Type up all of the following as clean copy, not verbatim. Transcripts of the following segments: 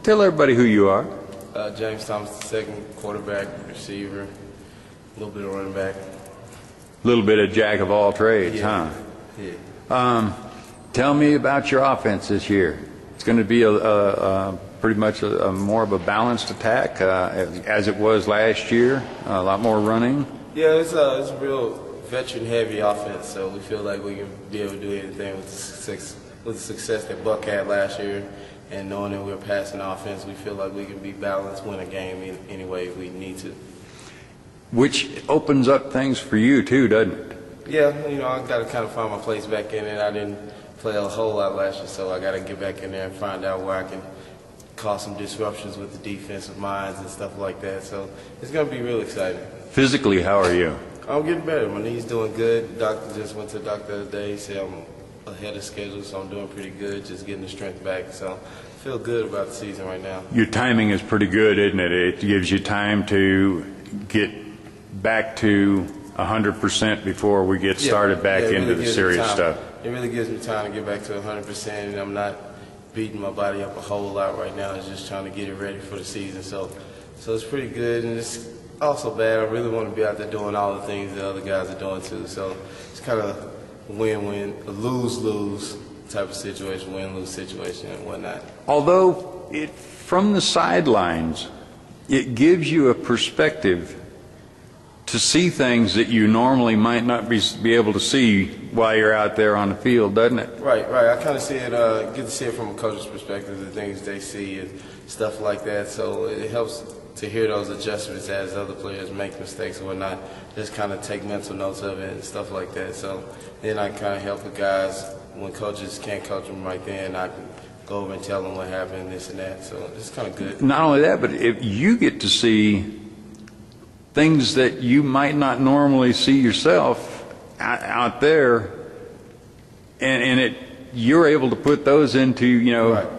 Tell everybody who you are. James Thomas, the second quarterback, receiver, a little bit of running back. A little bit of jack of all trades, huh? Yeah. Tell me about your offense this year. It's going to be pretty much a more of a balanced attack as it was last year. A lot more running. Yeah, it's a real veteran-heavy offense, so we feel like we can be able to do anything with the success that Buck had last year. And knowing that we're passing offense, we feel like we can be balanced, win a game any way we need to. Which opens up things for you too, doesn't it? Yeah, I got to kind of find my place back in it. I didn't play a whole lot last year, so I got to get back in there and find out where I can cause some disruptions with the defensive minds and stuff like that. So it's going to be real exciting. Physically, how are you? I'm getting better. My knee's doing good. Doctor just went to the doctor the other day. He said I'm ahead of schedule, so I'm doing pretty good, just getting the strength back. So I feel good about the season right now. Your timing is pretty good, isn't it? It gives you time to get back to 100% before we get started back into the serious stuff. It really gives me time to get back to 100%, and I'm not beating my body up a whole lot right now. It's just trying to get it ready for the season. So it's pretty good, and it's also bad. I really want to be out there doing all the things the other guys are doing too. So it's kind of win-win, a lose-lose type of situation, win-lose situation and whatnot. Although from the sidelines, it gives you a perspective to see things that you normally might not be able to see while you're out there on the field, doesn't it? Right. I kind of see it, get to see it from a coach's perspective, the things they see and stuff like that. So it helps to hear those adjustments as other players make mistakes or whatnot. Just kind of take mental notes of it and stuff like that. So then I kind of help the guys when coaches can't coach them right then. I can go over and tell them what happened, this and that. So it's kind of good. Not only that, but if you get to see things that you might not normally see yourself out there, and you're able to put those into,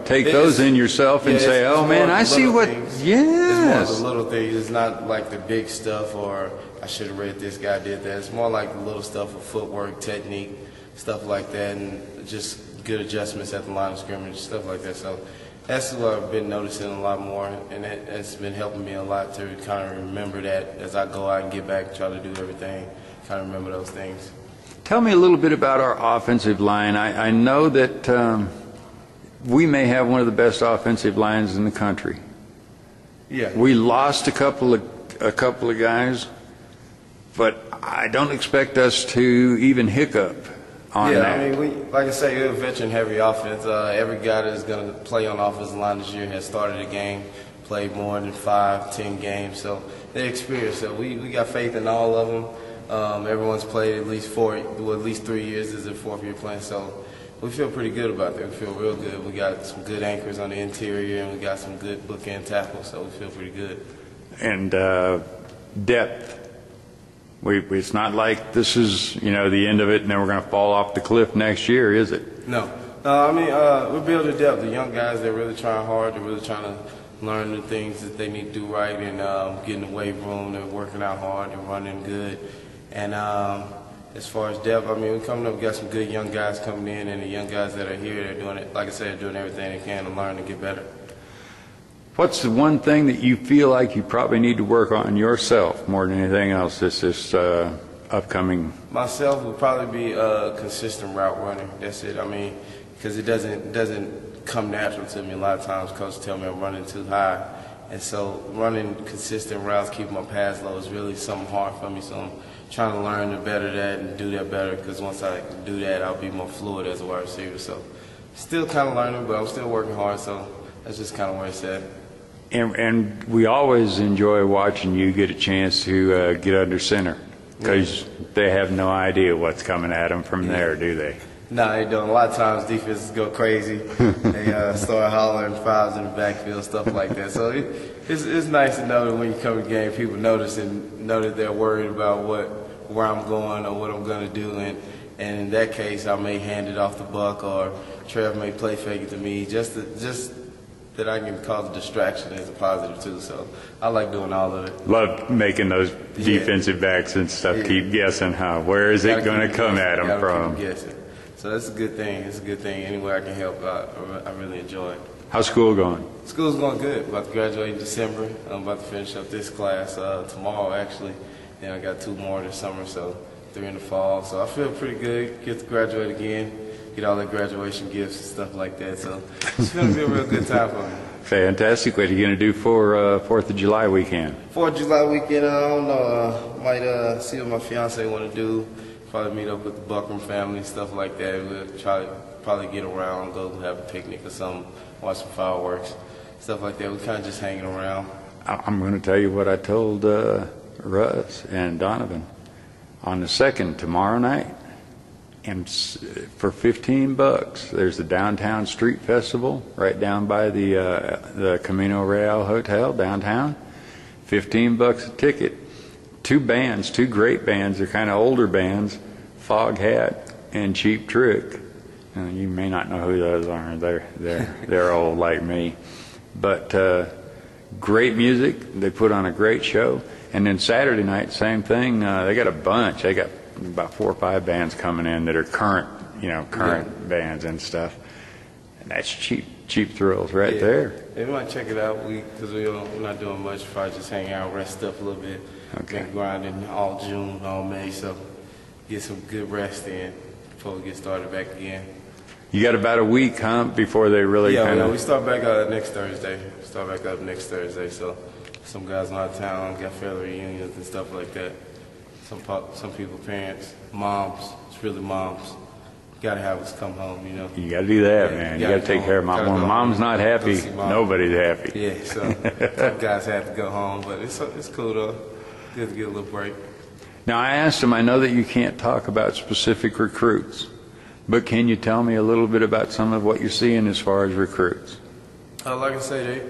take those in yourself and say, oh man, I see what, yes. It's more the little things. It's not like the big stuff or I should have read this guy did that. It's more like the little stuff of footwork, technique, stuff like that, and just good adjustments at the line of scrimmage, stuff like that. So that's what I've been noticing a lot more, and it's been helping me a lot to kind of remember that as I go out and get back and try to do everything, kind of remember those things. Tell me a little bit about our offensive line. I know that we may have one of the best offensive lines in the country. Yeah. We lost a couple of guys, but I don't expect us to even hiccup on that. I mean, like I say, we're a veteran-heavy offense. Every guy that's going to play on the offensive line this year has started a game, played more than 5-10 games, so they're experienced. So we got faith in all of them. Everyone's played at least 3 years. This is their fourth year playing, so we feel pretty good about that. We feel real good. We got some good anchors on the interior, and we got some good bookend tackles, so we feel pretty good. And depth. It's not like this is, the end of it and then we're going to fall off the cliff next year, is it? No. I mean, we're building depth. The young guys, they're really trying hard. They're really trying to learn the things that they need to do right and get in the weight room. They're working out hard. They're running good. And as far as depth, I mean, we're coming up. We got some good young guys coming in, and the young guys that are here, they're doing it, like I said, they're doing everything they can to learn and get better. What's the one thing that you feel like you probably need to work on yourself more than anything else this upcoming? Myself would probably be consistent route running. That's it. I mean, because it doesn't come natural to me. A lot of times coaches tell me I'm running too high. And so running consistent routes, keeping my pass low is really something hard for me. So I'm trying to learn to better that and do that better, because once I do that, I'll be more fluid as a wide receiver. So still kind of learning, but I'm still working hard. So that's just kind of where it's at. And we always enjoy watching you get a chance to get under center, because they have no idea what's coming at them from there, do they? No, they don't. A lot of times defenses go crazy. They start hollering fouls in the backfield, stuff like that. So it's nice to know that when you come to the game, people notice and know that they're worried about where I'm going or what I'm going to do. And in that case, I may hand it off to Buck, or Trev may play fake it to me, just that I can cause a distraction as a positive too. So I like doing all of it. Love making those defensive backs and stuff keep guessing, huh? Where is it going to come at them from? Keep guessing. So that's a good thing. It's a good thing. Any way I can help, I really enjoy it. How's school going? School's going good. About to graduate in December. I'm about to finish up this class tomorrow, actually. And I got 2 more this summer, so 3 in the fall. So I feel pretty good. Get to graduate again, get all the graduation gifts and stuff like that. So it's going to be a real good time for me. Fantastic. What are you going to do for 4th of July weekend? 4th of July weekend, I don't know. Might see what my fiance want to do. Probably meet up with the Buckram family, stuff like that. We'll try to probably get around, go have a picnic or something, watch some fireworks, stuff like that. We're kind of just hanging around. I'm going to tell you what I told Russ and Donovan. On the 2nd, tomorrow night, and for $15, there's the Downtown Street Festival right down by the Camino Real Hotel downtown. $15 a ticket. 2 bands, 2 great bands. They're kind of older bands, Fog Hat and Cheap Trick. You may not know who those are. They're old like me, but great music. They put on a great show. And then Saturday night, same thing. They got a bunch. They got about 4 or 5 bands coming in that are current bands and stuff. And that's cheap thrills right there. Yeah, we might check it out because we're not doing much. Probably just hang out, rest up a little bit. Okay. Been grinding all June, all May, so get some good rest in before we get started back again. You got about a week, huh, before they really kind of... we start back next Thursday. Start back up next Thursday, so some guys are out of town, got family reunions and stuff like that. Some people, parents, moms, it's really moms. Got to have us come home, you know. You got to do that, man. You got to take care of mom. When mom's not happy, nobody's happy. Yeah, so some guys have to go home, but it's cool though. Good to get a little break. Now, I asked him, I know that you can't talk about specific recruits, but can you tell me a little bit about some of what you're seeing as far as recruits? Like I say,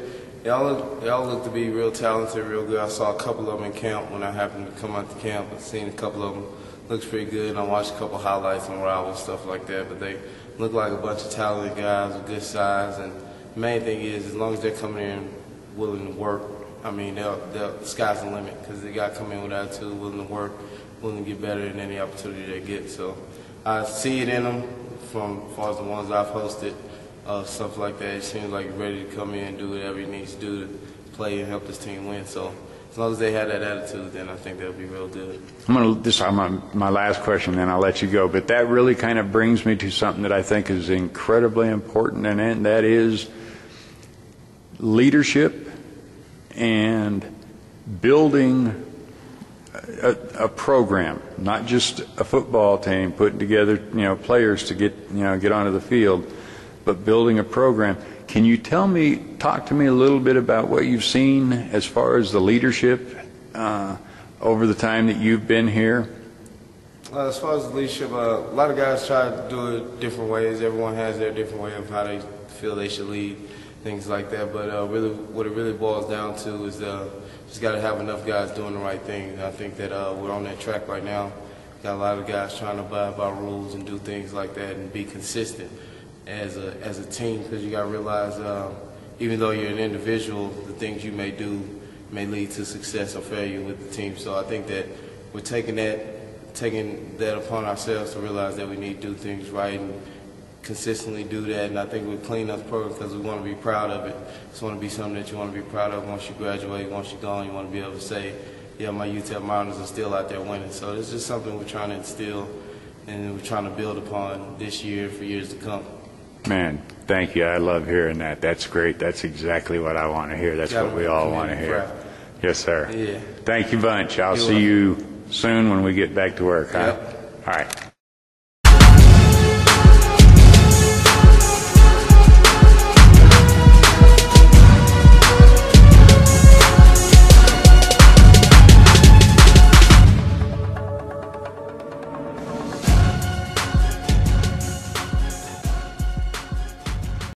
they all look to be real talented, real good. I saw a couple of them in camp when I happened to come out to camp. I've seen a couple of them. Looks pretty good, and I watched a couple highlights on Rival and stuff like that, but they look like a bunch of talented guys with good size, and the main thing is, as long as they're coming in willing to work, I mean, the sky's the limit, because they got to come in with attitude, willing to work, willing to get better in any opportunity they get. So I see it in them from as far as the ones I've hosted, stuff like that. It seems like you're ready to come in and do whatever you need to do to play and help this team win. So as long as they have that attitude, then I think they'll be real good. This is my last question, then I'll let you go. But that really kind of brings me to something that I think is incredibly important, and that is leadership and building a program, not just a football team putting together, players to get onto the field, but building a program. Can you talk to me a little bit about what you've seen as far as the leadership over the time that you've been here? As far as the leadership, a lot of guys try to do it different ways. Everyone has their different way of how they feel they should lead, things like that. But really, what it really boils down to is just got to have enough guys doing the right thing. And I think that we're on that track right now. Got a lot of guys trying to abide by rules and do things like that and be consistent as a team, because you got to realize even though you're an individual, the things you may do may lead to success or failure with the team. So I think that we're taking that upon ourselves to realize that we need to do things right and consistently do that. And I think we're cleaning up the program because we want to be proud of it. It's want to be something that you want to be proud of once you graduate, once you're gone. You want to be able to say, yeah, my UTEP Mariners are still out there winning. So it's just something we're trying to instill and we're trying to build upon this year for years to come. Man, thank you. I love hearing that. That's great. That's exactly what I want to hear. That's what we all want to hear. Yes, sir. Yeah. Thank you bunch. I'll see you soon when we get back to work. Huh? Yep. All right.